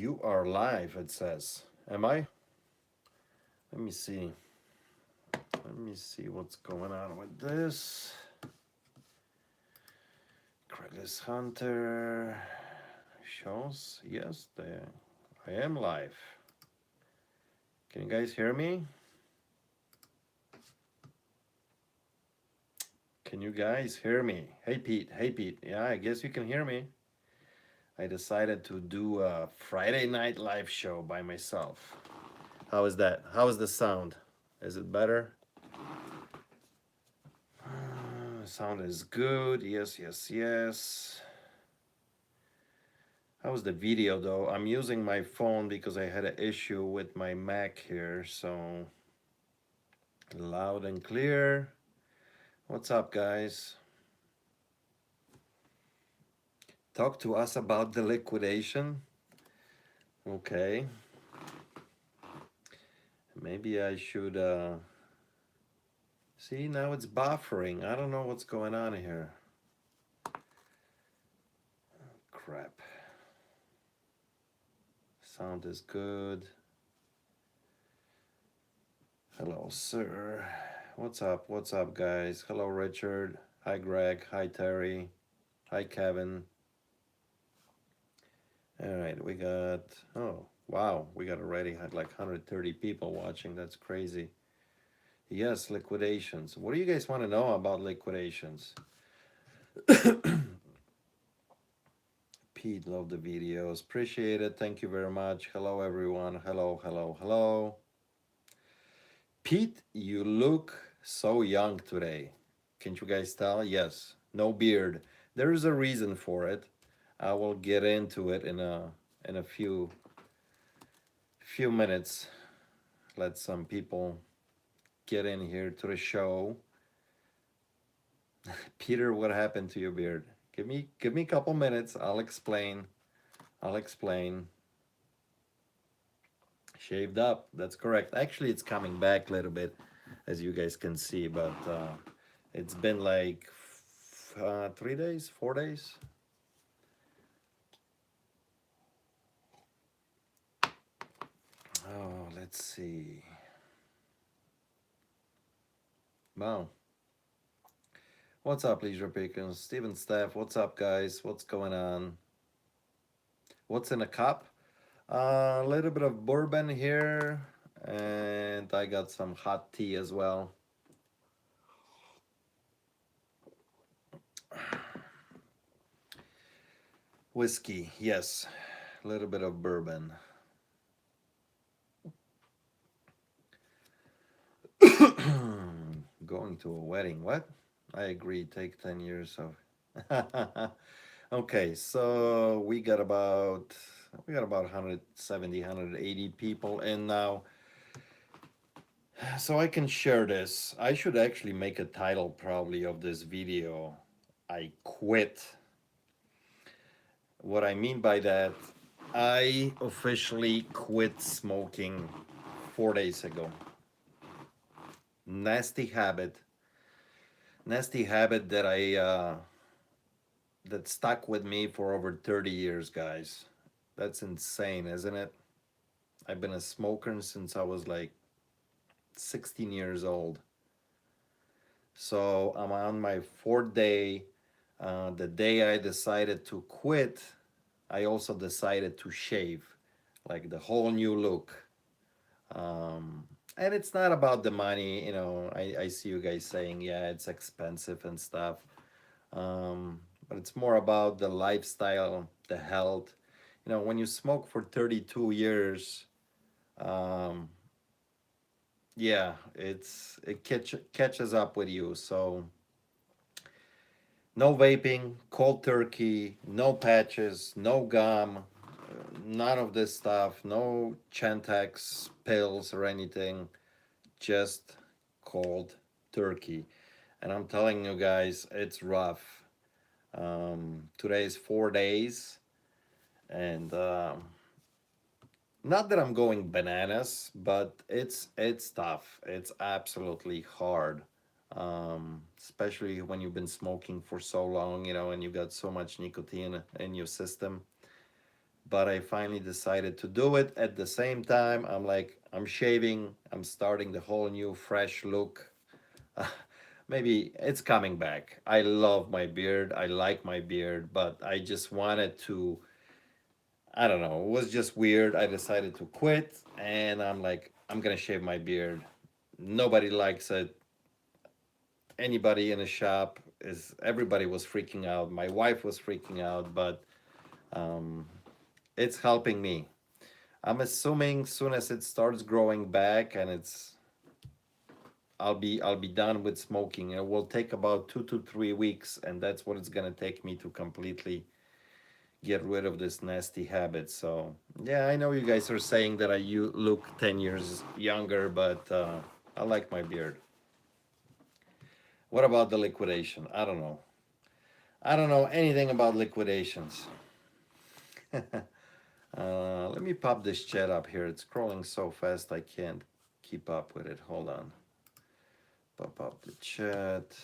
You are live, it says. Am I? Let me see. Let me see what's going on with this. Craigslist Hunter shows. Yes, I am live. Can you guys hear me? Can you guys hear me? Hey, Pete. Hey, Pete. Yeah, I guess you can hear me. I decided to do a Friday night live show by myself. How is that? How is the sound? Is it better? Sound is good. Yes, yes, yes. How's the video though? I'm using my phone because I had an issue with my Mac here. So loud and clear. What's up, guys? Talk to us about the liquidation. Okay. Maybe I should see, now it's buffering. I don't know what's going on here. Crap. Sound is good. Hello, sir. What's up? What's up, guys? Hello, Richard. Hi, Greg. Hi, Terry. Hi, Kevin. All right, we got, oh, wow, we got already had like 130 people watching. That's crazy. Yes, liquidations. What do you guys want to know about liquidations? Pete, love the videos. Appreciate it. Thank you very much. Hello, everyone. Hello, hello, hello. Pete, you look so young today. Can't you guys tell? Yes, no beard. There is a reason for it. I will get into it in a few minutes. Let some people get in here to the show. Peter, what happened to your beard? Give me a couple minutes. I'll explain. I'll explain. Shaved up. That's correct. Actually, it's coming back a little bit, as you guys can see, but it's been like 3 days, 4 days. Oh, let's see. Wow. What's up, Leisure Pickens? Steven Steph, what's up, guys? What's going on? What's in a cup? A little bit of bourbon here, and I got some hot tea as well. Whiskey, yes. A little bit of bourbon. Going to a wedding. What? I agree. Take 10 years of. Okay, so we got about 170, 180 people in now. So I can share this. I should actually make a title probably of this video. I quit. What I mean by that, I officially quit smoking 4 days ago. Nasty habit. Nasty habit that that stuck with me for over 30 years, guys. That's insane, isn't it? I've been a smoker since I was like 16 years old. So I'm on my fourth day. The day I decided to quit, I also decided to shave, like the whole new look. And it's not about the money, I see you guys saying, yeah, it's expensive and stuff. But it's more about the lifestyle, the health. When you smoke for 32 years, um, yeah, it catches up with you. So no vaping, cold turkey, no patches, no gum, none of this stuff, no Chantix pills or anything, just cold turkey. And I'm telling you guys, it's rough. Today is 4 days, and not that I'm going bananas, but it's tough. It's absolutely hard, especially when you've been smoking for so long, and you got so much nicotine in your system. but I finally decided to do it. At the same time, I'm like, I'm shaving, I'm starting the whole new fresh look. Maybe it's coming back. I love my beard, I like my beard, but I just wanted to, I don't know, it was just weird. I decided to quit, and I'm like, I'm gonna shave my beard. Nobody likes it. Anybody in the shop is, everybody was freaking out. My wife was freaking out, but um, it's helping me. I'm assuming soon as it starts growing back and it's, I'll be done with smoking. It will take about 2 to 3 weeks, and that's what it's gonna take me to completely get rid of this nasty habit. So yeah, I know you guys are saying that you look 10 years younger, but I like my beard. What about the liquidation? I don't know. I don't know anything about liquidations. Let me pop this chat up here. It's scrolling so fast I can't keep up with it. Hold on. Pop up the chat.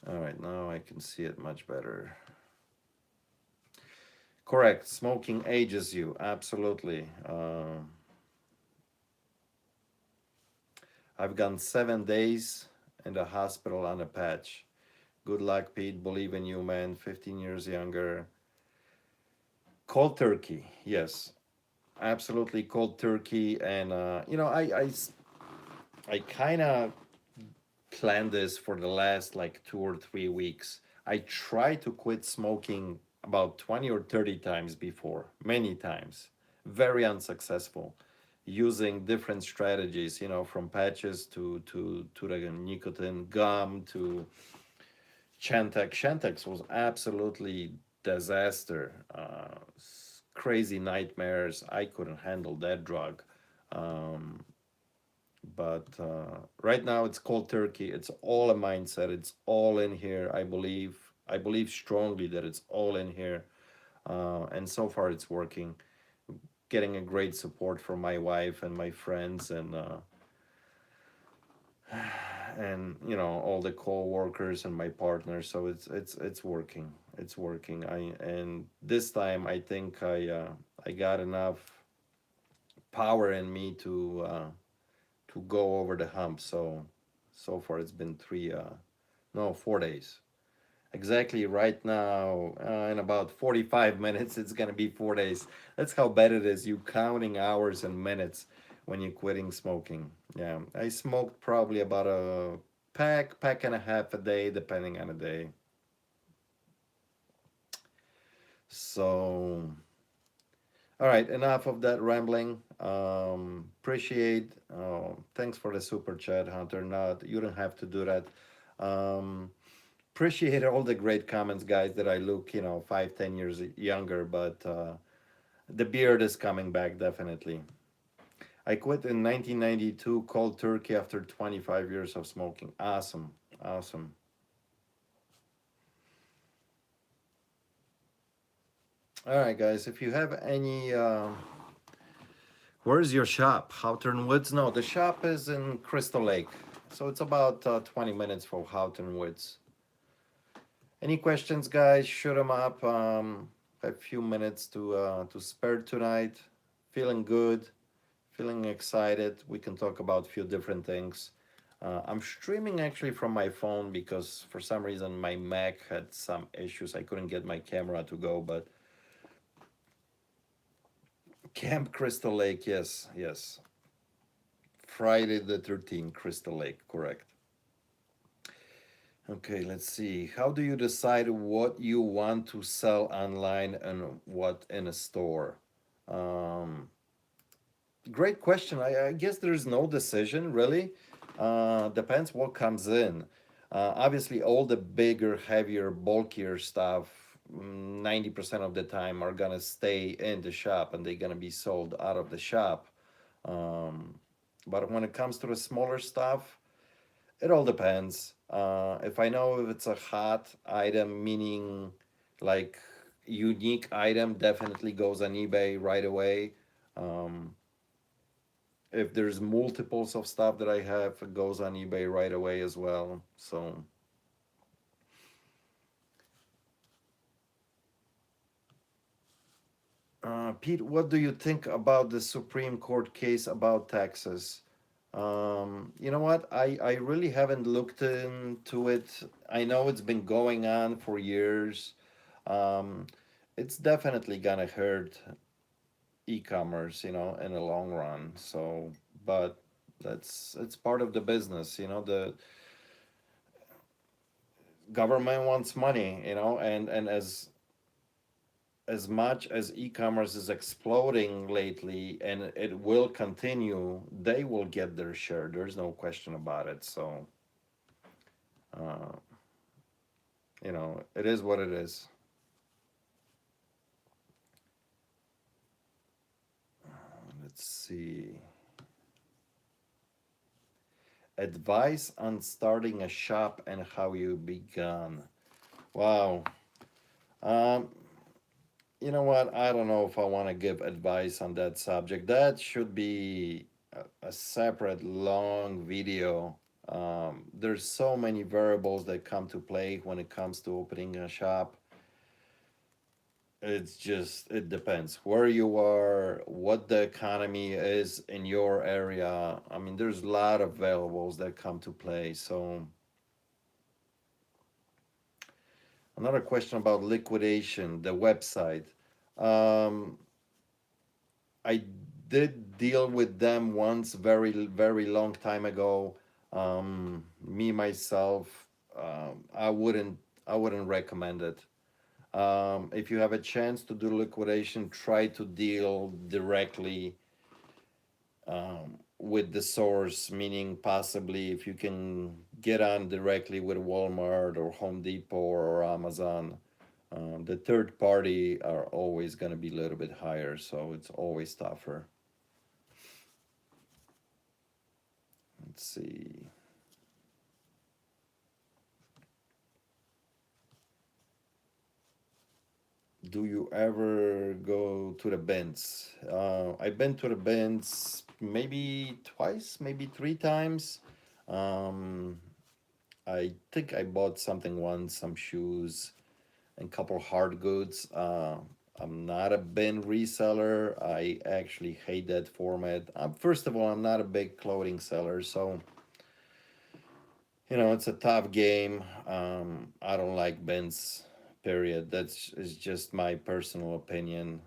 All right, now I can see it much better. Correct. Smoking ages you. Absolutely. I've gone 7 days in the hospital on a patch. Good luck, Pete. Believe in you, man. 15 years younger. Cold turkey. Yes, absolutely cold turkey. And, I kind of planned this for the last like 2 or 3 weeks. I tried to quit smoking about 20 or 30 times before, many times, very unsuccessful, using different strategies, from patches to the nicotine gum to Chantix. Chantix was absolutely disaster, crazy nightmares. I couldn't handle that drug. Um, but right now it's cold turkey. It's all a mindset. It's all in here. I believe strongly that it's all in here, and so far it's working. Getting a great support from my wife and my friends, and all the co-workers and my partner. So it's working. It's working. And this time I think I got enough power in me to go over the hump. So far it's been three, no, 4 days. Exactly right now, in about 45 minutes, it's gonna be 4 days. That's how bad it is. You counting hours and minutes when you're quitting smoking. Yeah, I smoked probably about a pack and a half a day, depending on the day. So, all right, enough of that rambling. Appreciate. Thanks for the super chat, Hunter. Not you don't have to do that. Um, Appreciate all the great comments, guys. That I look, 5, 10 years younger, but the beard is coming back definitely. I quit in 1992, cold turkey after 25 years of smoking. Awesome, awesome. All right, guys. If you have any, where's your shop? Houghton Woods? No, the shop is in Crystal Lake, so it's about 20 minutes from Houghton Woods. Any questions, guys? Shoot them up. A few minutes to spare tonight. Feeling good, feeling excited. We can talk about a few different things. I'm streaming actually from my phone because for some reason my Mac had some issues. I couldn't get my camera to go, but Camp Crystal Lake, yes, yes. Friday the 13th, Crystal Lake, correct. Okay, let's see. How do you decide what you want to sell online and what in a store? Um, Great question. I guess there's no decision really. Depends what comes in. Obviously, all the bigger, heavier, bulkier stuff, 90% of the time are gonna stay in the shop and they're gonna be sold out of the shop. Um, but when it comes to the smaller stuff, it all depends. If I know if it's a hot item, meaning like unique item, definitely goes on eBay right away. Um, if there's multiples of stuff that I have, it goes on eBay right away as well. So Pete, what do you think about the Supreme Court case about taxes? You know what? I really haven't looked into it. I know it's been going on for years. Um, it's definitely gonna hurt e-commerce, in the long run. So, but that's it's part of the business. The government wants money, and as much as e-commerce is exploding lately and it will continue, they will get their share. There's no question about it. So, uh, it is what it is. Let's see. Advice on starting a shop and how you began. Wow. Um, you know what? I don't know if I want to give advice on that subject. That should be a separate long video. There's so many variables that come to play when it comes to opening a shop. It depends where you are, what the economy is in your area. I mean, there's a lot of variables that come to play. So, another question about liquidation, the website. Um, I did deal with them once, very, very long time ago. Me myself, I wouldn't recommend it. If you have a chance to do liquidation, try to deal directly with the source, meaning possibly if you can get on directly with Walmart or Home Depot or Amazon. The third party are always going to be a little bit higher, so it's always tougher. Let's see. Do you ever go to the bins? I've been to the bins maybe twice, maybe three times. Um, I think I bought something once, some shoes and couple hard goods. I'm not a bin reseller. I actually hate that format. First of all, I'm not a big clothing seller, so it's a tough game. I don't like bins. Period. That's is just my personal opinion.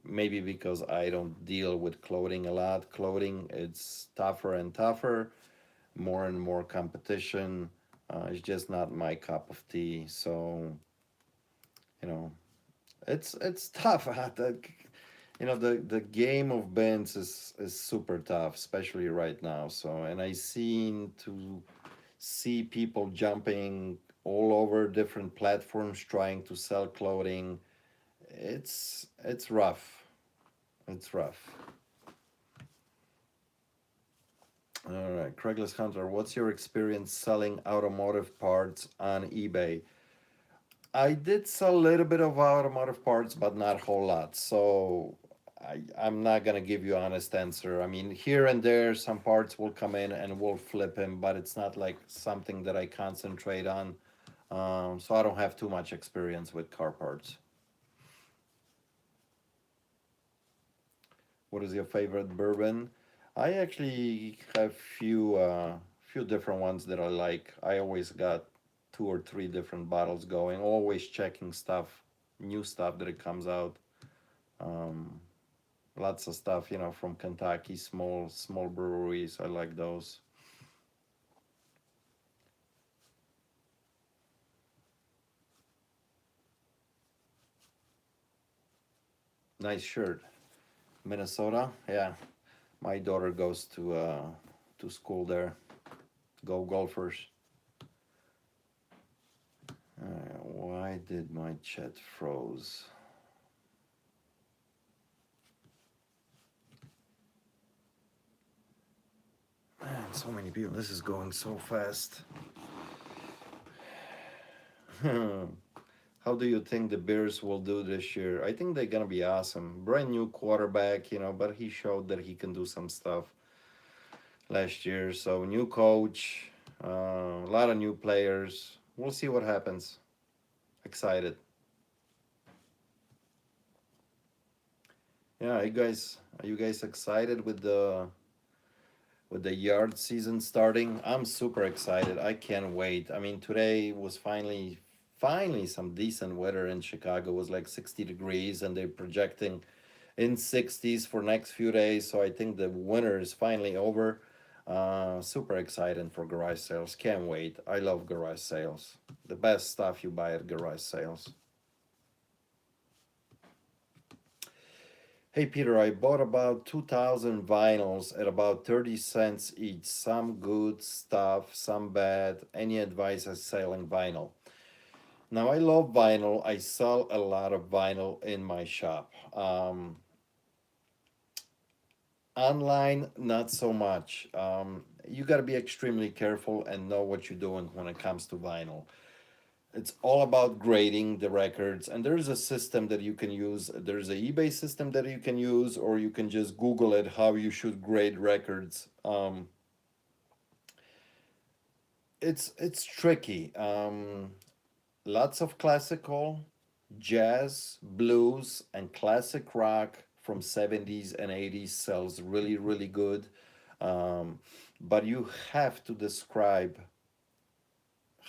Maybe because I don't deal with clothing a lot. Clothing it's tougher and tougher, more and more competition. It's just not my cup of tea. So you know, it's tough. The game of bins is super tough, especially right now. So and I seen to see people jumping all over different platforms trying to sell clothing. It's rough. It's rough. All right, Craigslist Hunter, what's your experience selling automotive parts on eBay? I did sell a little bit of automotive parts, but not a whole lot. So I'm not gonna give you an honest answer. I mean, here and there, some parts will come in and we'll flip them, but it's not like something that I concentrate on. So I don't have too much experience with car parts. What is your favorite bourbon? I actually have few different ones that I like. I always got two or three different bottles going. Always checking stuff, new stuff that it comes out. Um, Lots of stuff, from Kentucky, small breweries. I like those. Nice shirt. Minnesota, yeah. My daughter goes to school there. Go Golfers. Why did my chat froze? Man, so many people. This is going so fast. How do you think the Bears will do this year? I think they're gonna be awesome. Brand new quarterback, but he showed that he can do some stuff last year. So new coach, a lot of new players. We'll see what happens. Excited. Yeah, are you guys excited with the yard season starting? I'm super excited. I can't wait. I mean, today was finally some decent weather in Chicago. It was like 60 degrees and they're projecting in 60s for next few days. So I think the winter is finally over. Super excited for garage sales. Can't wait. I love garage sales. The best stuff you buy at garage sales. Hey Peter, I bought about 2,000 vinyls at about 30 cents each. Some good stuff, some bad. Any advice on selling vinyl? Now, I love vinyl. I sell a lot of vinyl in my shop. Online, not so much. You got to be extremely careful and know what you're doing when it comes to vinyl. It's all about grading the records, and there's a system that you can use. There's a eBay system that you can use, or you can just Google it how you should grade records. It's tricky. Lots of classical, jazz, blues, and classic rock from 70s and 80s sells really good. Um, but you have to describe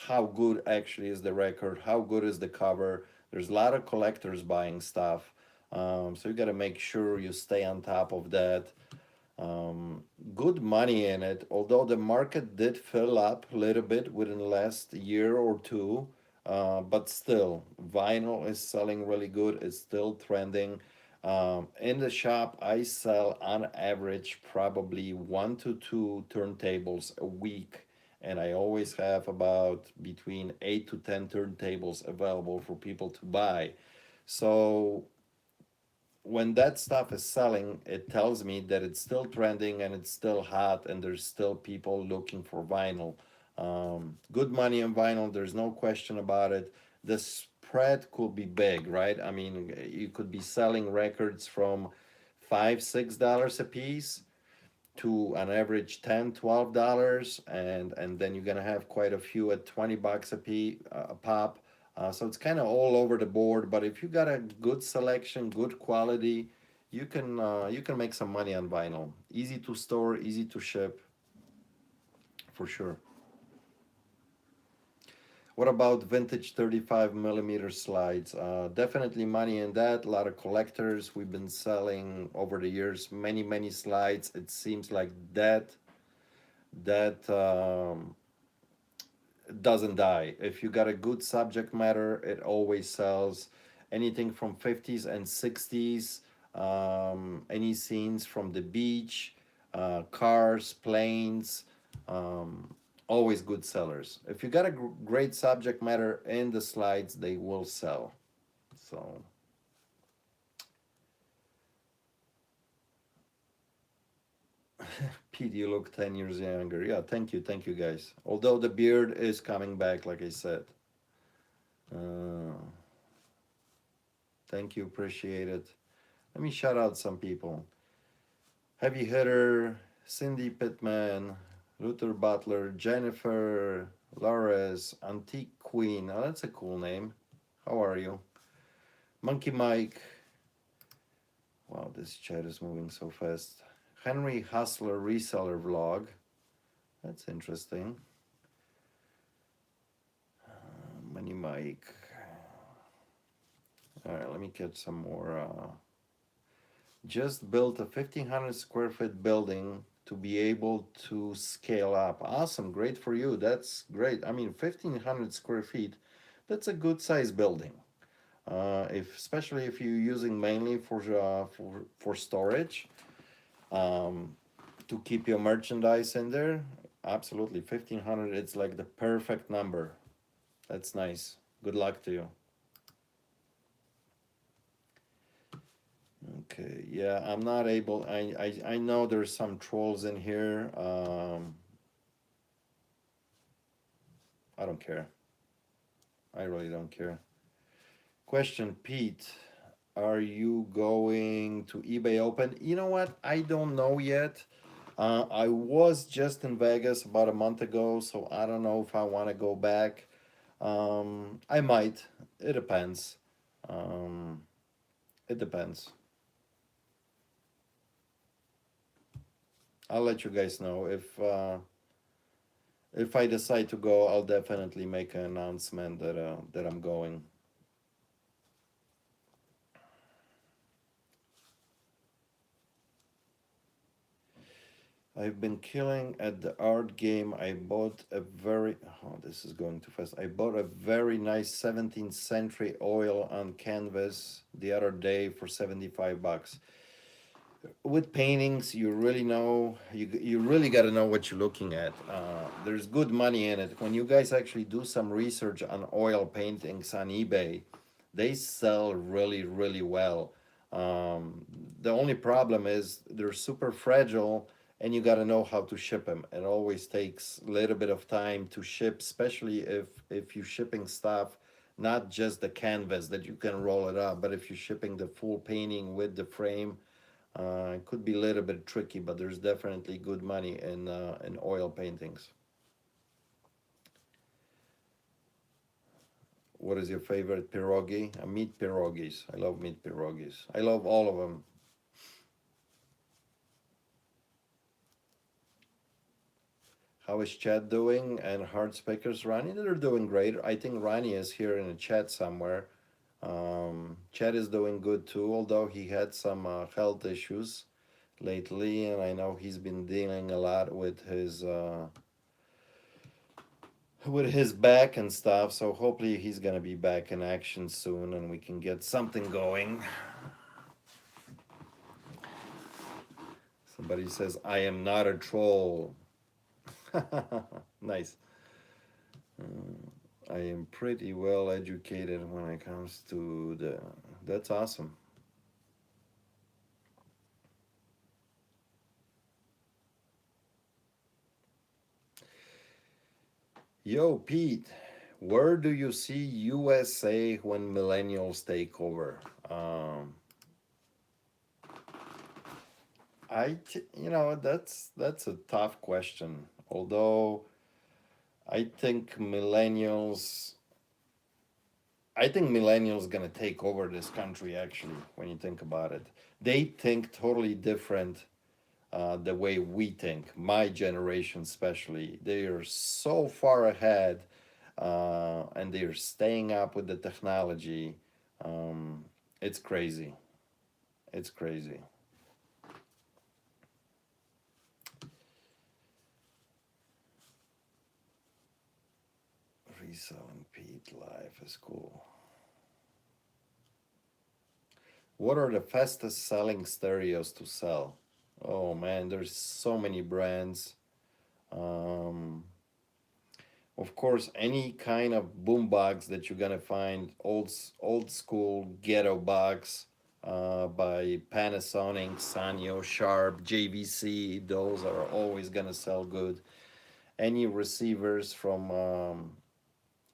how good actually is the record, how good is the cover. There's a lot of collectors buying stuff. So you got to make sure you stay on top of that. Good money in it, although the market did fill up a little bit within the last year or two. But still, vinyl is selling really good. It's still trending. In the shop, I sell on average probably 1 to 2 turntables a week, and I always have about between 8 to 10 turntables available for people to buy. So when that stuff is selling, it tells me that it's still trending and it's still hot and there's still people looking for vinyl. Good money on vinyl, there's no question about it. The spread could be big, right? I mean, you could be selling records from $5, $6 a piece to an average $10, $12, and then you're gonna have quite a few at $20 a pop. So it's kind of all over the board. But if you got a good selection, good quality, you can make some money on vinyl. Easy to store, easy to ship, for sure. What about vintage 35 millimeter slides? Definitely money in that. A lot of collectors. We've been selling over the years many slides. It seems like that doesn't die. If you got a good subject matter, it always sells. Anything from 50s and 60s, any scenes from the beach, cars, planes, always good sellers. If you got a great subject matter in the slides, they will sell. So, Pete, you look 10 years younger. Yeah, thank you guys. Although the beard is coming back, like I said. Uh, Thank you, appreciate it. Let me shout out some people. Heavy Hitter, Cindy Pittman, Luther Butler, Jennifer, Lores, Antique Queen. Oh, that's a cool name. How are you? Monkey Mike. Wow, this chat is moving so fast. Henry Hustler Reseller Vlog. That's interesting. Money Mike. All right, let me get some more. Just built a 1,500 square foot building to be able to scale up. Awesome, great for you. That's great. I mean, 1,500 square feet, that's a good size building. If especially if you're using mainly for storage, um, to keep your merchandise in there. Absolutely, 1,500. It's like the perfect number. That's nice. Good luck to you. Okay, yeah, I'm not able. I know there's some trolls in here. I don't care. I really don't care. Question, Pete. Are you going to eBay Open? You know what? I don't know yet. I was just in Vegas about a month ago, so I don't know if I want to go back. I might. It depends. Um, it depends. I'll let you guys know if I decide to go. I'll definitely make an announcement that I'm going. I've been killing at the art game. I bought a very oh this is going too fast. I bought a very nice 17th century oil on canvas the other day for $75. With paintings, you really know you really got to know what you're looking at. There's good money in it. When you guys actually do some research on oil paintings on eBay, they sell really well. The only problem is they're super fragile, and you got to know how to ship them. It always takes a little bit of time to ship, especially if you're shipping stuff, not just the canvas that you can roll it up, but if you're shipping the full painting with the frame. It could be a little bit tricky, but there's definitely good money in oil paintings. What is your favorite pierogi? Meat pierogis. I love meat pierogis. I love all of them. How is Chad doing? And Hard Speakers, Ronnie? They're doing great. I think Ronnie is here in the chat somewhere. Chad is doing good too, although he had some health issues lately, and I know he's been dealing a lot with his back and stuff. So hopefully he's gonna be back in action soon, and we can get something going. Somebody says I am not a troll. Nice. I am pretty well educated when it comes to the. That's awesome. Yo, Pete, where do you see USA when millennials take over? Um, that's a tough question. Although I think millennials, I think millennials gonna take over this country. Actually, when you think about it, they think totally different. The way we think, my generation especially, they are so far ahead, and they are staying up with the technology. Um, it's crazy. It's crazy. Reselling Pete life is cool. What are the fastest selling stereos to sell? Oh man, there's so many brands. Um, of course, any kind of boombox that you're gonna find, old school ghetto box, by Panasonic, Sanyo, Sharp, JVC, those are always gonna sell good. Any receivers from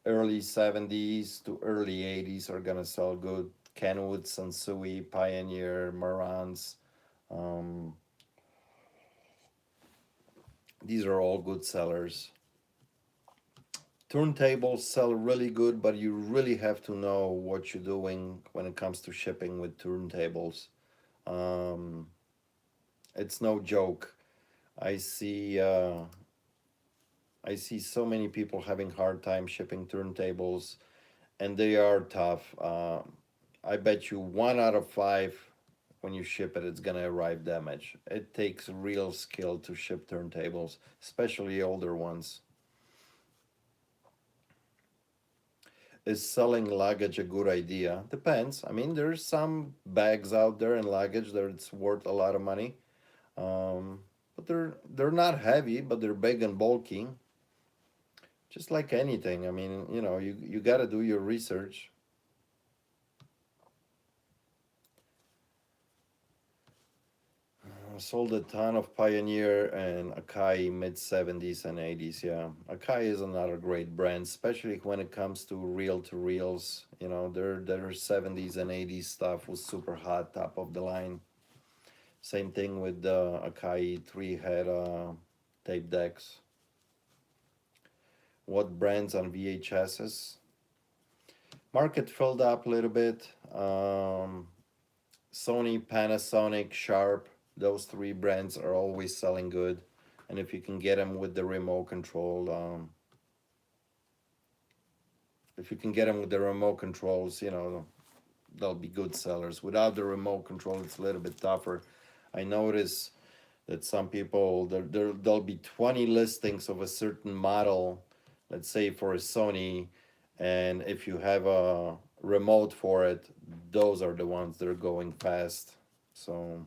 early 70s to early 80s are gonna sell good. Kenwood, Sansui, Pioneer, Marantz. Um, these are all good sellers. Turntables sell really good, but you really have to know what you're doing when it comes to shipping with turntables. Um, it's no joke. I see I see so many people having hard time shipping turntables, and they are tough. I bet you 1 out of 5 when you ship it, it's gonna arrive damaged. It takes real skill to ship turntables, especially older ones. Is selling luggage a good idea? Depends. I mean, there's some bags out there in luggage that it's worth a lot of money. But they're not heavy, but they're big and bulky. Just like anything. I mean, you got to do your research. I sold a ton of Pioneer and Akai mid 70s and 80s. Yeah, Akai is another great brand, especially when it comes to reel to reels. Their 70s and 80s stuff was super hot, top of the line. Same thing with the Akai 3 head tape decks. What brands on VHSs? Market filled up a little bit. Sony, Panasonic, Sharp. Those three brands are always selling good, and if you can get them with the remote control, if you can get them with the remote controls, they'll be good sellers. Without the remote control, it's a little bit tougher. I notice that some people there'll be 20 listings of a certain model, let's say for a Sony, and if you have a remote for it, those are the ones that are going fast. So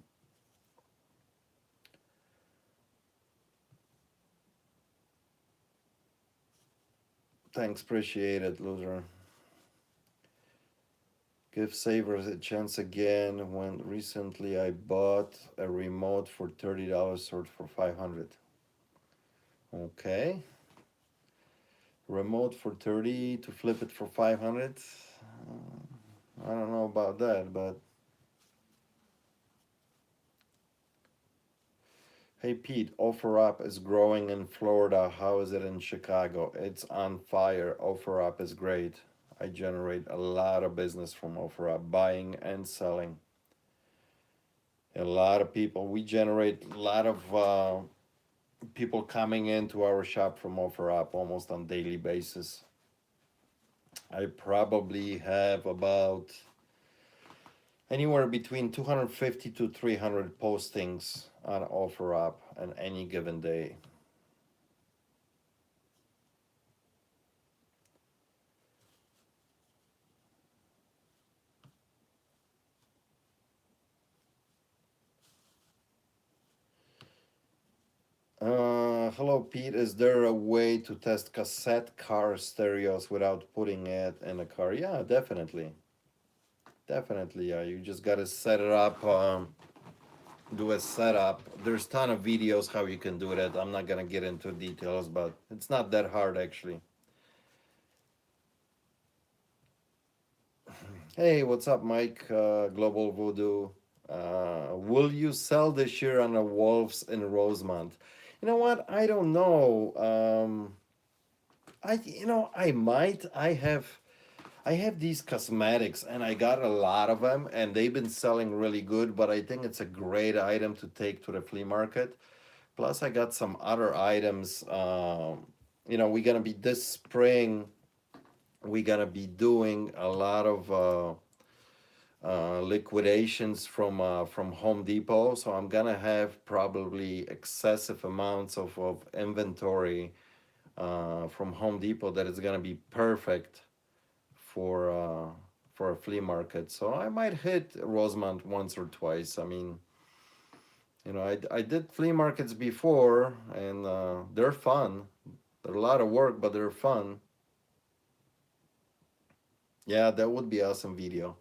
thanks, appreciate it, loser. Give savers a chance again. When recently I bought a remote for $30, sold for 500. Okay, remote for 30 to flip it for 500. I don't know about that, but hey Pete, OfferUp is growing in Florida. How is it in Chicago? It's on fire. OfferUp is great. I generate a lot of business from OfferUp, buying and selling. A lot of people. We generate a lot of people coming into our shop from OfferUp almost on daily basis. I probably have about anywhere between 250 to 300 postings on OfferUp on any given day. Hello, Pete. Is there a way to test cassette car stereos without putting it in a car? Yeah, definitely. Definitely. Yeah, you just got to set it up, do a setup. There's a ton of videos how you can do that. I'm not going to get into details, but it's not that hard actually. Hey, what's up, Mike? Global Voodoo. Will you sell this year on the Wolves in Rosemont? You know what? I don't know. I might. I have these cosmetics, and I got a lot of them, and they've been selling really good. But I think it's a great item to take to the flea market. Plus, I got some other items. We're gonna be this spring. We're gonna be doing a lot of liquidations from Home Depot. So I'm gonna have probably excessive amounts of inventory from Home Depot that is gonna be perfect for uh, for a flea market. So I might hit Rosemont once or twice. I mean, I did flea markets before, and they're fun. They're a lot of work, but they're fun. Yeah, that would be awesome video.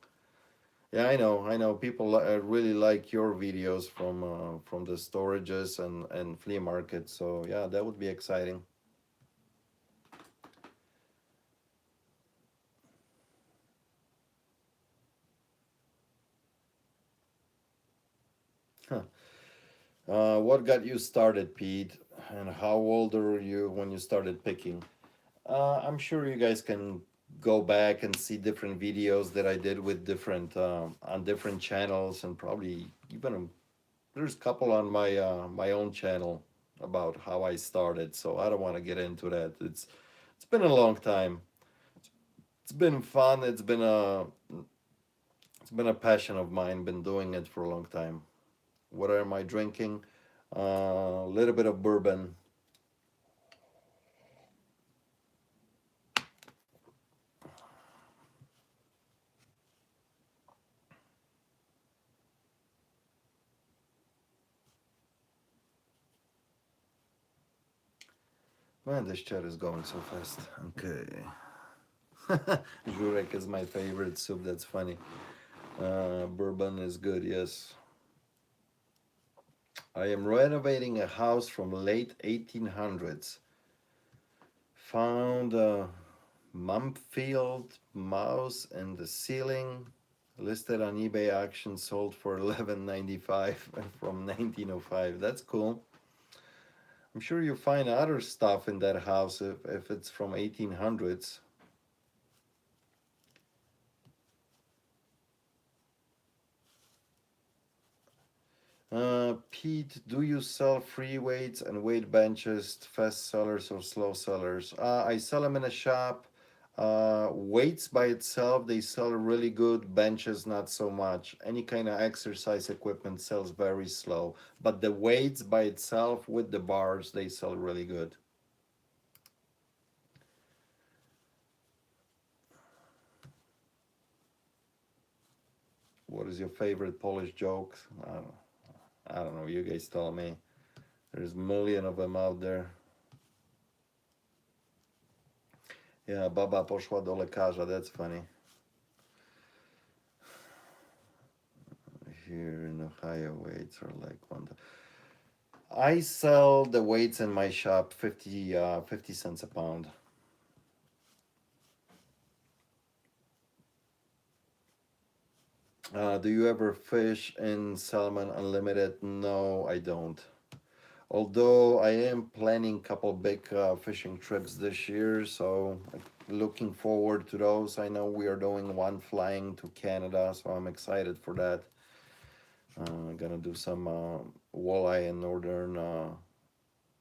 Yeah, I know. I know. People really like your videos from the storages and flea markets. So yeah, that would be exciting. Huh. What got you started, Pete? And how old were you when you started picking? I'm sure you guys can go back and see different videos that I did with different on different channels, and probably even there's a couple on my own channel about how I started. So I don't want to get into that. It's been a long time. It's been fun. It's been a passion of mine. Been doing it for a long time. What am I drinking? A little bit of bourbon. Man, this chat is going so fast. Okay. Jurek is my favorite soup. That's funny. Bourbon is good. Yes. I am renovating a house from late 1800s. Found a Mumfield mouse in the ceiling. Listed on eBay auction, sold for 11.95 from 1905. That's cool. I'm sure you find other stuff in that house if it's from 1800s. Pete, do you sell free weights and weight benches, fast sellers or slow sellers? I sell them in a shop. Weights by itself, they sell really good. Benches, not so much. Any kind of exercise equipment sells very slow. But the weights by itself with the bars, they sell really good. What is your favorite Polish joke? I don't know. You guys tell me. There's a million of them out there. Yeah, baba poszła do lekarza. That's funny. Here in Ohio, weights are like one. I sell the weights in my shop 50 cents a pound. Do you ever fish in Salmon Unlimited? No, I don't. Although I am planning a couple big fishing trips this year, so looking forward to those. I know we are doing one flying to Canada, so I'm excited for that. Gonna do some walleye and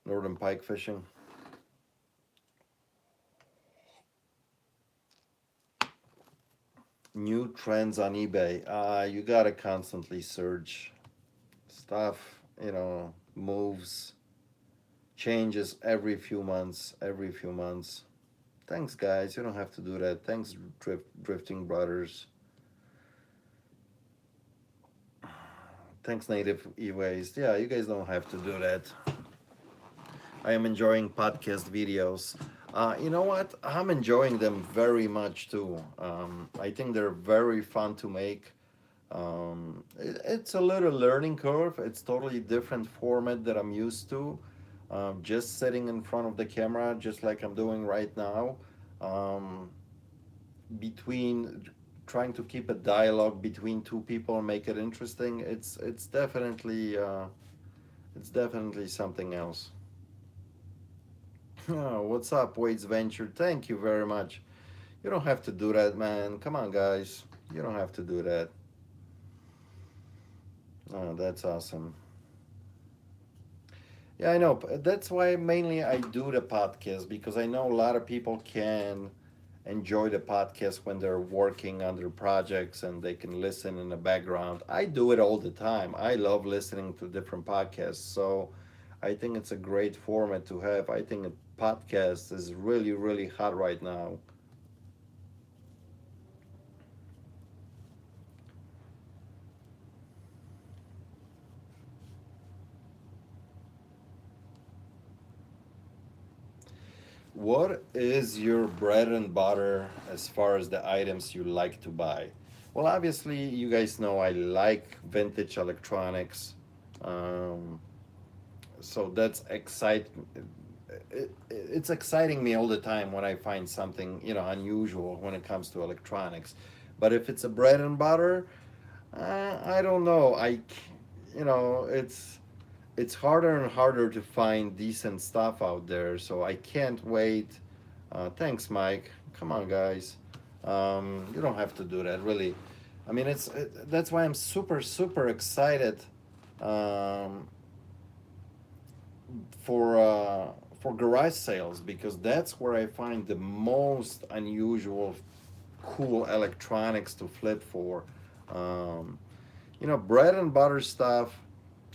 northern pike fishing. New trends on eBay. You gotta constantly search stuff. Moves, changes every few months. Every few months. Thanks, guys. You don't have to do that. Thanks, Drifting Brothers. Thanks, Native E-Waste. Yeah, you guys don't have to do that. I am enjoying podcast videos. You know what? I'm enjoying them very much too. I think they're very fun to make. It's a little learning curve. It's totally different format that I'm used to. Just sitting in front of the camera, just like I'm doing right now. Um, between trying to keep a dialogue between two people and make it interesting, it's definitely something else. Oh, what's up, Wade's Venture? Thank you very much. You don't have to do that, man. Come on, guys. You don't have to do that. Oh, that's awesome. Yeah, I know. That's why mainly I do the podcast because I know a lot of people can enjoy the podcast when they're working on their projects and they can listen in the background. I do it all the time. I love listening to different podcasts. So I think it's a great format to have. I think a podcast is really, really hot right now. What is your bread and butter as far as the items you like to buy? Well, obviously, you guys know I like vintage electronics. Um, so that's it's exciting me all the time when I find something unusual when it comes to electronics. But if it's a bread and butter, I don't know. It's harder and harder to find decent stuff out there. So I can't wait. Thanks, Mike. Come on, guys. You don't have to do that, really. I mean, that's why I'm super super excited um, for uh, for garage sales because that's where I find the most unusual, cool electronics to flip for. Um, bread and butter stuff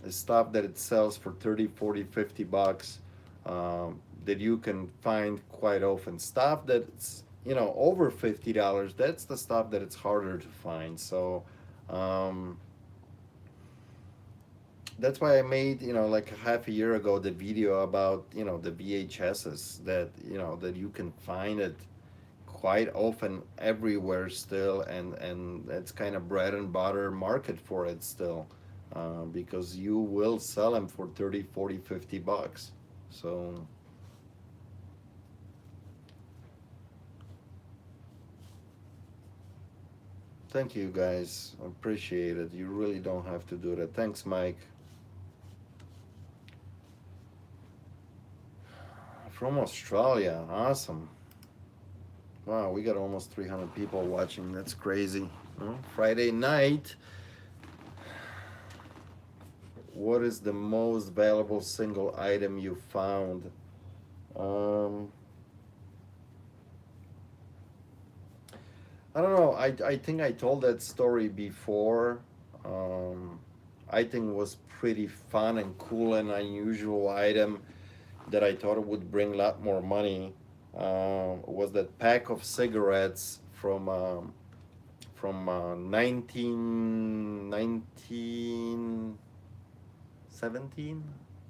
is stuff that it sells for 30, 40, 50 bucks that you can find quite often. Stuff that's over $50, that's the stuff that it's harder to find. So um, that's why I made like a half a year ago the video about the VHSs that you can find it quite often everywhere still, and it's kind of bread and butter market for it still, because you will sell them for 30, 40, 50 bucks. So thank you guys, appreciate it. You really don't have to do that. Thanks, Mike. From Australia, awesome. Wow, we got almost 300 people watching. That's crazy. Friday night. What is the most valuable single item you found? Um, I don't know. I think I told that story before. Um, I think it was pretty fun and cool and unusual item that I thought it would bring a lot more money. Was that pack of cigarettes from 1917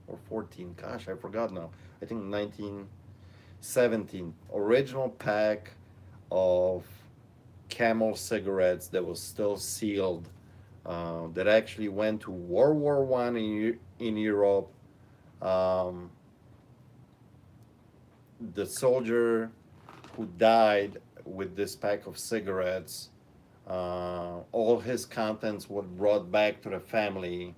or 14. Gosh, I forgot now. I think 1917. Original pack of Camel cigarettes that was still sealed. That actually went to World War One in Europe. Um, the soldier who died with this pack of cigarettes, all his contents were brought back to the family,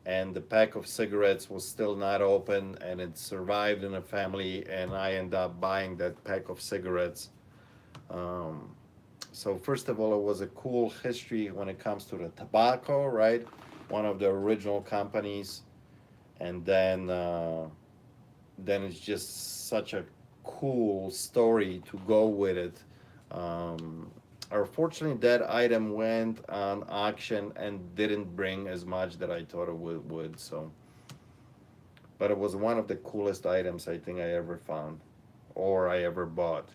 and the pack of cigarettes was still not open, and it survived in the family, and I ended up buying that pack of cigarettes. Um, so first of all, it was a cool history when it comes to the tobacco, right? One of the original companies, and then it's just such a cool story to go with it. Um, Unfortunately, that item went on auction and didn't bring as much that I thought it would. So, but it was one of the coolest items I think I ever found or I ever bought.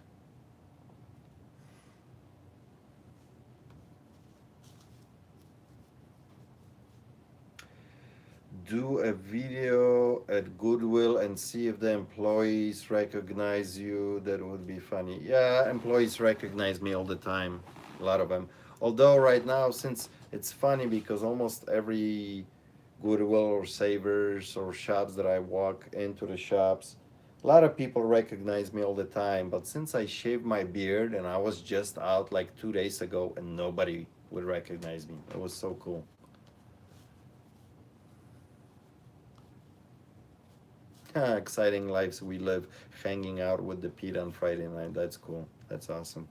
Do a video at Goodwill and see if the employees recognize you. That would be funny. Yeah, employees recognize me all the time. A lot of them. Although right now, since it's funny because almost every Goodwill or Savers or shops that I walk into the shops, a lot of people recognize me all the time. But since I shaved my beard and I was just out like 2 days ago and nobody would recognize me, it was so cool. Exciting lives we live, hanging out with the Pete on Friday night. That's cool. That's awesome.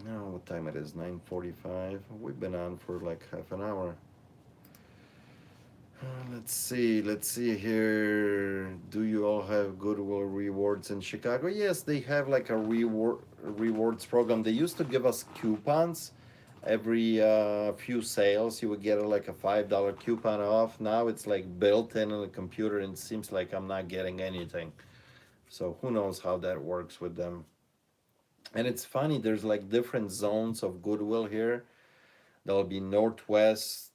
Now, what time it is? 9:45. We've been on for like half an hour. Let's see. Let's see here. Do you all have Goodwill rewards in Chicago? Yes, they have like a rewards program. They used to give us coupons every few sales. You would get like a $5 coupon off. Now it's like built in on the computer, and it seems like I'm not getting anything. So who knows how that works with them. And it's funny, there's like different zones of Goodwill here. There'll be Northwest,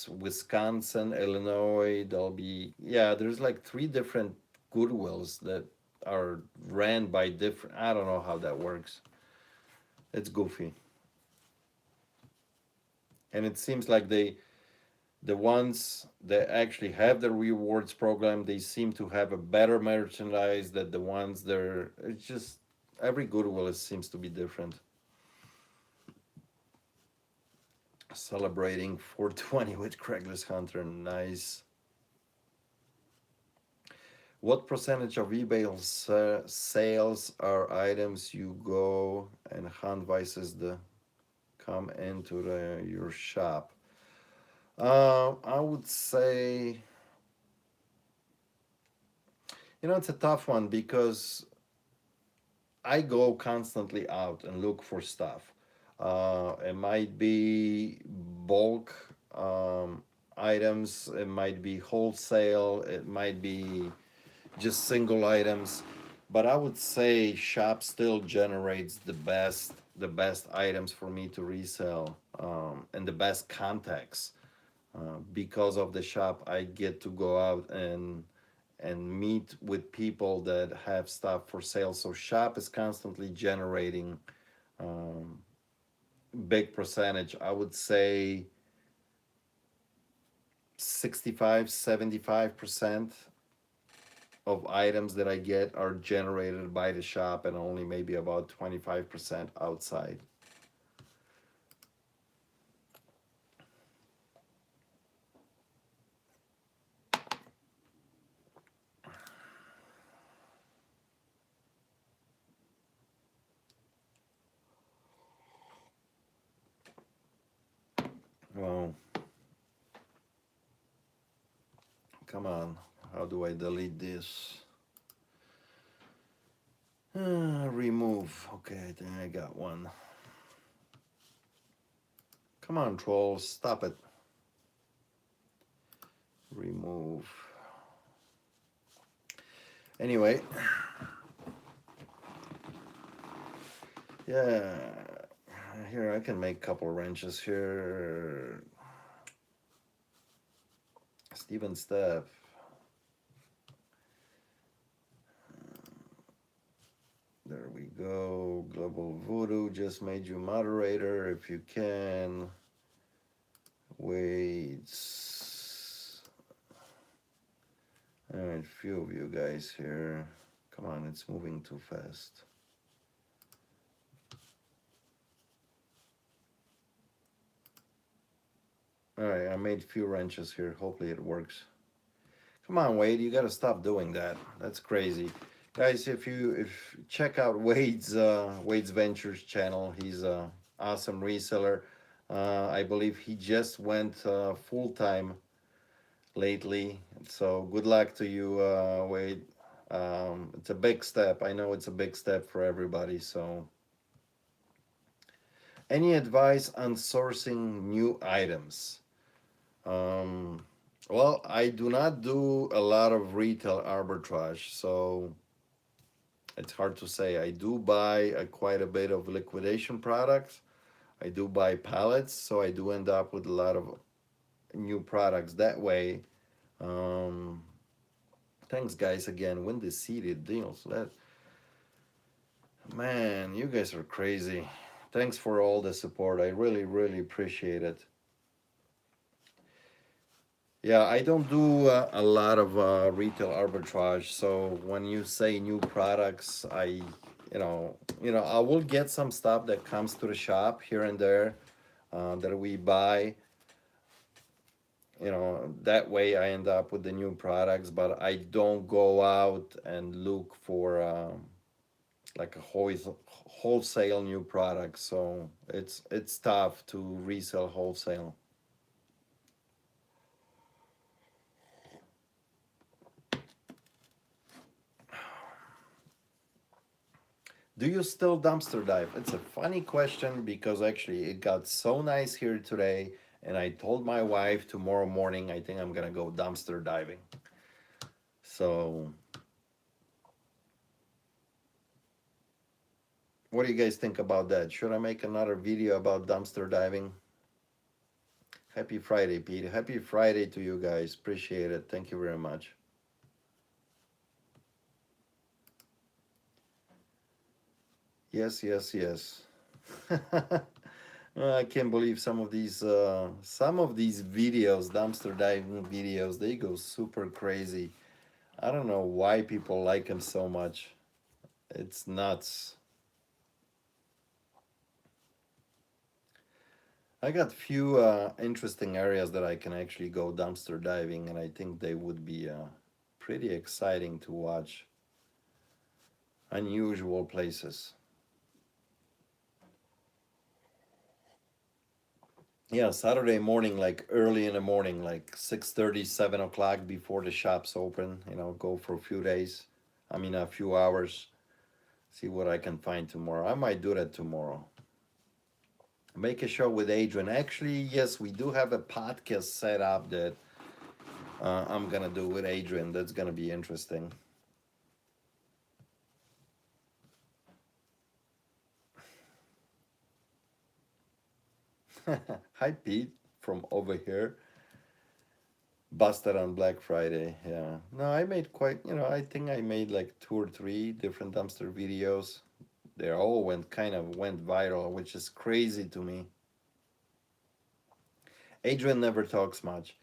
Wisconsin, Illinois. There'll be, yeah, there's like three different Goodwills that are ran by different, I don't know how that works. It's goofy. And it seems like the ones that actually have the rewards program, they seem to have a better merchandise than the ones that are, it's just, every Goodwill seems to be different. Celebrating 420 with Craigslist Hunter. Nice. What percentage of eBay sales are items you go and hunt versus the come into your shop? I would say, it's a tough one because I go constantly out and look for stuff. It might be bulk items, it might be wholesale, it might be just single items, but I would say shop still generates the best items for me to resell, and the best contacts. Because of the shop, I get to go out and meet with people that have stuff for sale. So shop is constantly generating um, big percentage. I would say 65, 75% of items that I get are generated by the shop and only maybe about 25% outside. Well, Come on. How do I delete this? Remove. Okay, I think I got one. Come on, trolls. Stop it. Remove. Anyway. Yeah. Here, I can make a couple wrenches here. Steven Steph. There we go. Global Voodoo just made you moderator if you can. Wait. All right, few of you guys here. Come on, it's moving too fast. All right, I made a few wrenches here. Hopefully it works. Come on, Wade, you got to stop doing that. That's crazy. Guys, if check out Wade's Ventures channel, he's a awesome reseller. I believe he just went full time lately. So good luck to you, Wade. It's a big step. I know it's a big step for everybody. So, any advice on sourcing new items? Um, well, I do not do a lot of retail arbitrage, so it's hard to say. I do buy quite a bit of liquidation products. I do buy pallets, so I do end up with a lot of new products that way. Um, Thanks, guys, again. When the seated deals, that man, you guys are crazy. Thanks for all the support. I really, really appreciate it. Yeah, I don't do a lot of retail arbitrage. So when you say new products, I will get some stuff that comes to the shop here and there that we buy. That way I end up with the new products, but I don't go out and look for like a wholesale new product. So it's tough to resell wholesale. Do you still dumpster dive? It's a funny question because actually it got so nice here today, and I told my wife tomorrow morning I think I'm gonna go dumpster diving. So, what do you guys think about that? Should I make another video about dumpster diving? Happy Friday, Pete. Happy Friday to you guys. Appreciate it. Thank you very much. Yes, yes, yes. I can't believe some of these videos, dumpster diving videos, they go super crazy. I don't know why people like them so much. It's nuts. I got few interesting areas that I can actually go dumpster diving, and I think they would be pretty exciting to watch. Unusual places. Yeah, Saturday morning, like early in the morning, like 6:30, 7 o'clock before the shops open. Go for a few days. I mean, a few hours. See what I can find tomorrow. I might do that tomorrow. Make a show with Adrian. Actually, yes, we do have a podcast set up that I'm gonna do with Adrian. That's gonna be interesting. Hi, Pete, from over here. Busted on Black Friday. Yeah. No, I made quite. I think I made like two or three different dumpster videos. They all went viral, which is crazy to me. Adrian never talks much.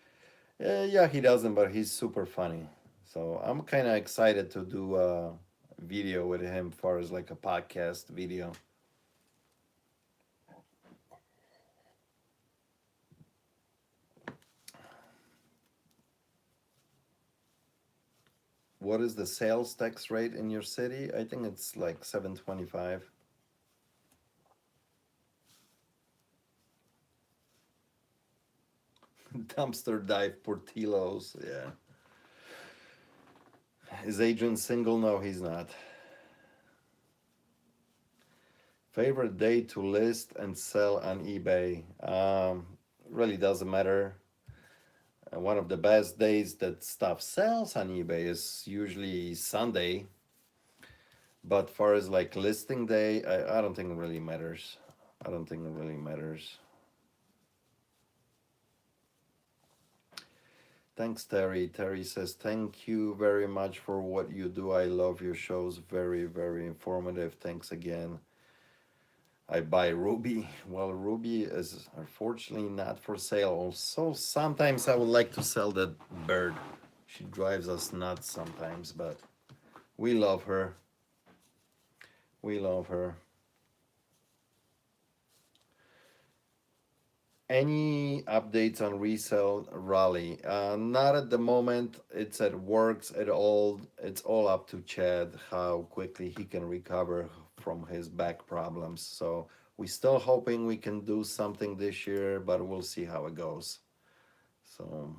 Yeah, he doesn't, but he's super funny. So I'm kind of excited to do a video with him, far as like a podcast video. What is the sales tax rate in your city? I think it's like 725. Dumpster dive Portillo's. Yeah. Is Adrian single? No, he's not. Favorite day to list and sell on eBay? Really doesn't matter. One of the best days that stuff sells on eBay is usually Sunday. But far as like listing day, I don't think it really matters. I don't think it really matters. Thanks, Terry. Terry says, thank you very much for what you do. I love your shows. Very, very informative. Thanks again. I buy Ruby. Well, Ruby is unfortunately not for sale. Also, sometimes I would like to sell that bird. She drives us nuts sometimes, but we love her. We love her. Any updates on resale rally? Not at the moment. It's at works at all. It's all up to Chad how quickly he can recover from his back problems. So we're still hoping we can do something this year, but we'll see how it goes. So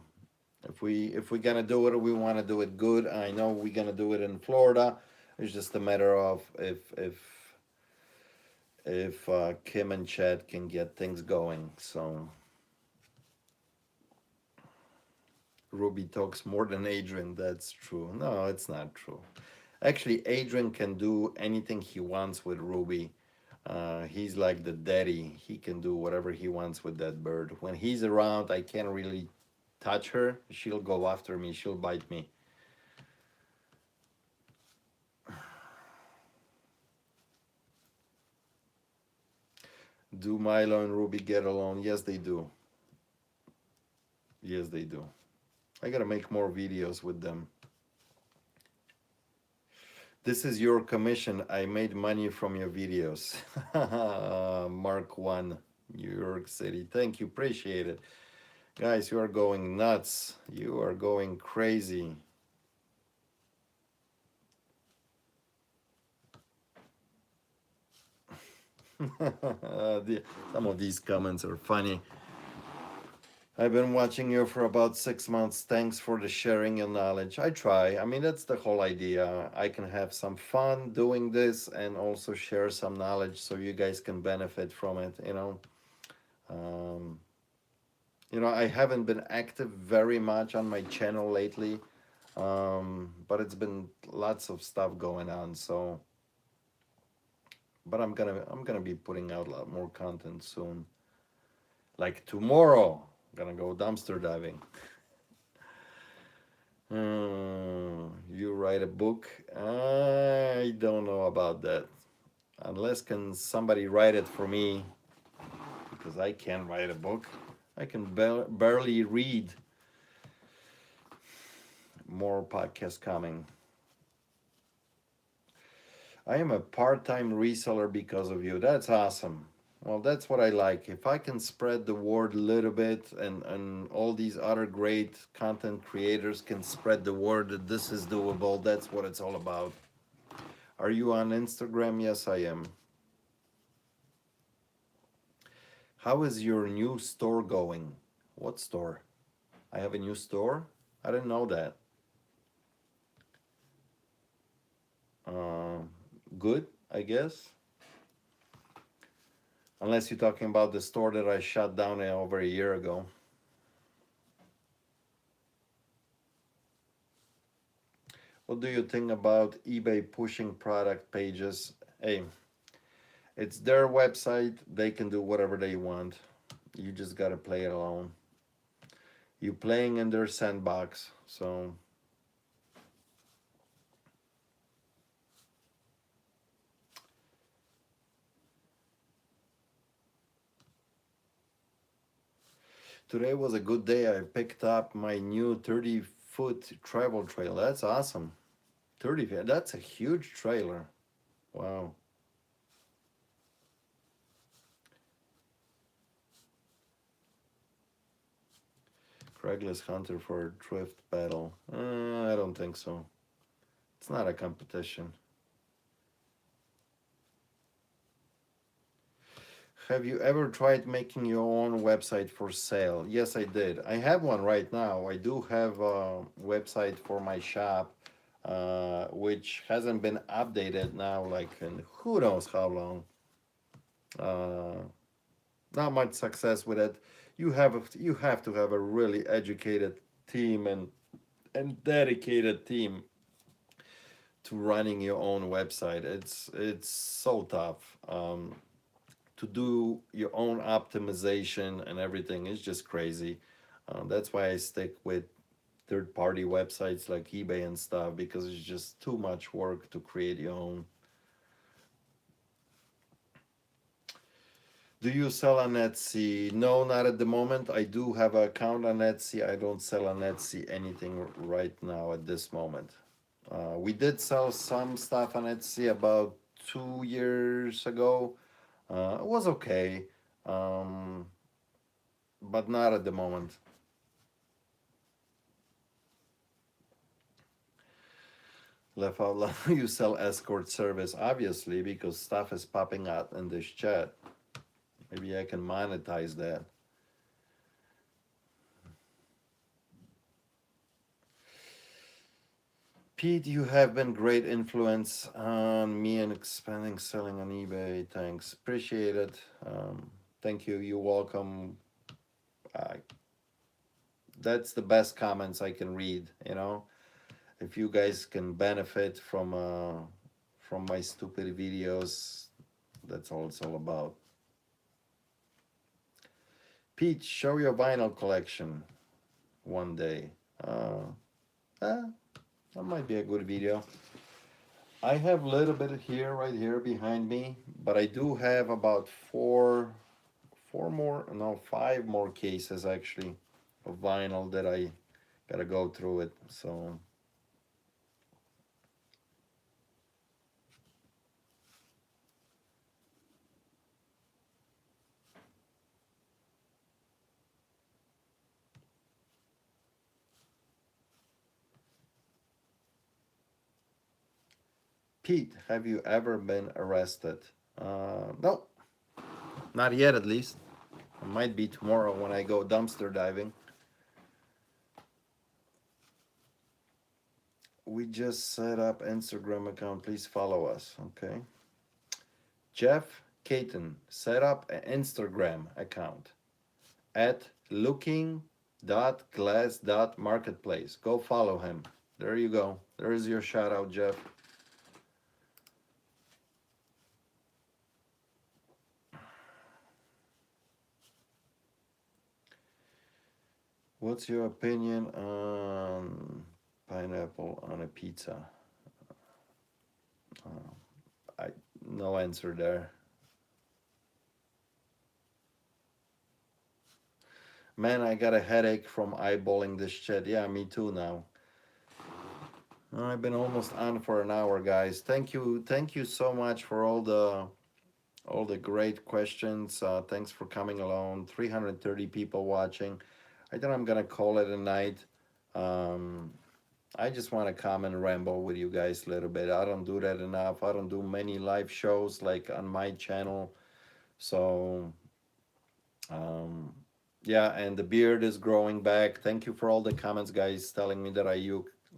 if we're gonna do it, we want to do it good. I know we're gonna do it in Florida. It's just a matter of if Kim and Chad can get things going. So Ruby talks more than Adrian. That's true. No, it's not true. Actually, Adrian can do anything he wants with Ruby. He's like the daddy. He can do whatever he wants with that bird. When he's around, I can't really touch her. She'll go after me. She'll bite me. Do Milo and Ruby get along? Yes, they do. Yes, they do. I gotta make more videos with them. This is your commission. I made money from your videos. Mark 1, New York City. Thank you. Appreciate it. Guys, you are going nuts. You are going crazy. Some of these comments are funny. I've been watching you for about 6 months. Thanks for the sharing your knowledge. I try. I mean, that's the whole idea. I can have some fun doing this and also share some knowledge so you guys can benefit from it. Um, I haven't been active very much on my channel lately, but it's been lots of stuff going on. So, but I'm gonna be putting out a lot more content soon. Like tomorrow, I'm gonna go dumpster diving. You write a book? I don't know about that. Unless can somebody write it for me, because I can't write a book. I can barely read. More podcasts coming. I am a part-time reseller because of you. That's awesome. Well, that's what I like. If I can spread the word a little bit and all these other great content creators can spread the word that this is doable, that's what it's all about. Are you on Instagram? Yes, I am. How is your new store going? What store? I have a new store? I didn't know that. Uh, Good, I guess. Unless you're talking about the store that I shut down over a year ago. What do you think about eBay pushing product pages? Hey, it's their website. They can do whatever they want. You just gotta play it alone. You're playing in their sandbox. So today was a good day. I picked up my new 30-foot travel trail. That's awesome. 30 feet. That's a huge trailer. Wow. Craigslist Hunter for a drift battle. I don't think so. It's not a competition. Have you ever tried making your own website for sale? Yes, I did. I have one right now. I do have a website for my shop. which hasn't been updated now, like in who knows how long. Uh, Not much success with it. You have to have a really educated team and dedicated team to running your own website. It's so tough. To do your own optimization and everything is just crazy. That's why I stick with third party websites like eBay and stuff, because it's just too much work to create your own. Do you sell on Etsy? No, not at the moment. I do have an account on Etsy. I don't sell on Etsy anything right now at this moment. We did sell some stuff on Etsy about 2 years ago. It was okay, um, but not at the moment. Left out loud, you sell escort service, obviously, because stuff is popping out in this chat. Maybe I can monetize that. Pete, you have been great influence on me and expanding selling on eBay. Thanks, appreciate it. Thank you. You're welcome. Uh, that's the best comments I can read. If you guys can benefit from my stupid videos, that's all it's all about. Pete, show your vinyl collection one day. Uh, eh, that might be a good video. I have a little bit here, right here behind me, but I do have about four more, no, five more cases actually of vinyl that I gotta go through it. So Pete, have you ever been arrested? No, not yet at least. It might be tomorrow when I go dumpster diving. We just set up Instagram account. Please follow us. Okay. Jeff Caton set up an Instagram account at looking.glass.marketplace. Go follow him. There you go. There is your shout out, Jeff. What's your opinion on pineapple on a pizza? I no answer there. Man, I got a headache from eyeballing this shit. Yeah, me too now. I've been almost on for an hour, guys. Thank you so much for all the great questions. Thanks for coming along. 330 people watching. I think I'm gonna call it a night. Um, I just want to come and ramble with you guys a little bit. I don't do that enough. I don't do many live shows like on my channel. So, um, yeah, and the beard is growing back. Thank you for all the comments, guys, telling me that I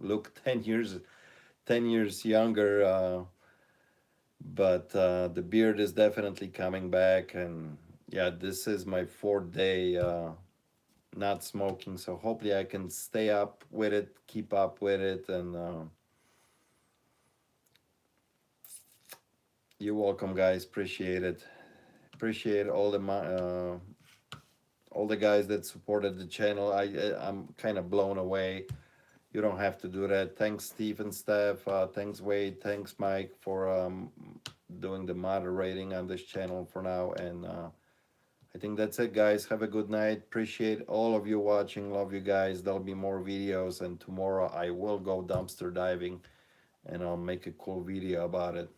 look 10 years younger. But the beard is definitely coming back, and yeah, this is my fourth day not smoking. So hopefully I can stay up with it, keep up with it, and you're welcome, guys. Appreciate it. Appreciate all the guys that supported the channel. I'm kind of blown away. You don't have to do that. Thanks, Steve and Steph. Thanks, Wade. Thanks, Mike, for doing the moderating on this channel for now. And I think that's it, guys. Have a good night. Appreciate all of you watching. Love you guys. There'll be more videos. And tomorrow I will go dumpster diving and I'll make a cool video about it.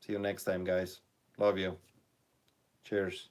See you next time, guys. Love you. Cheers.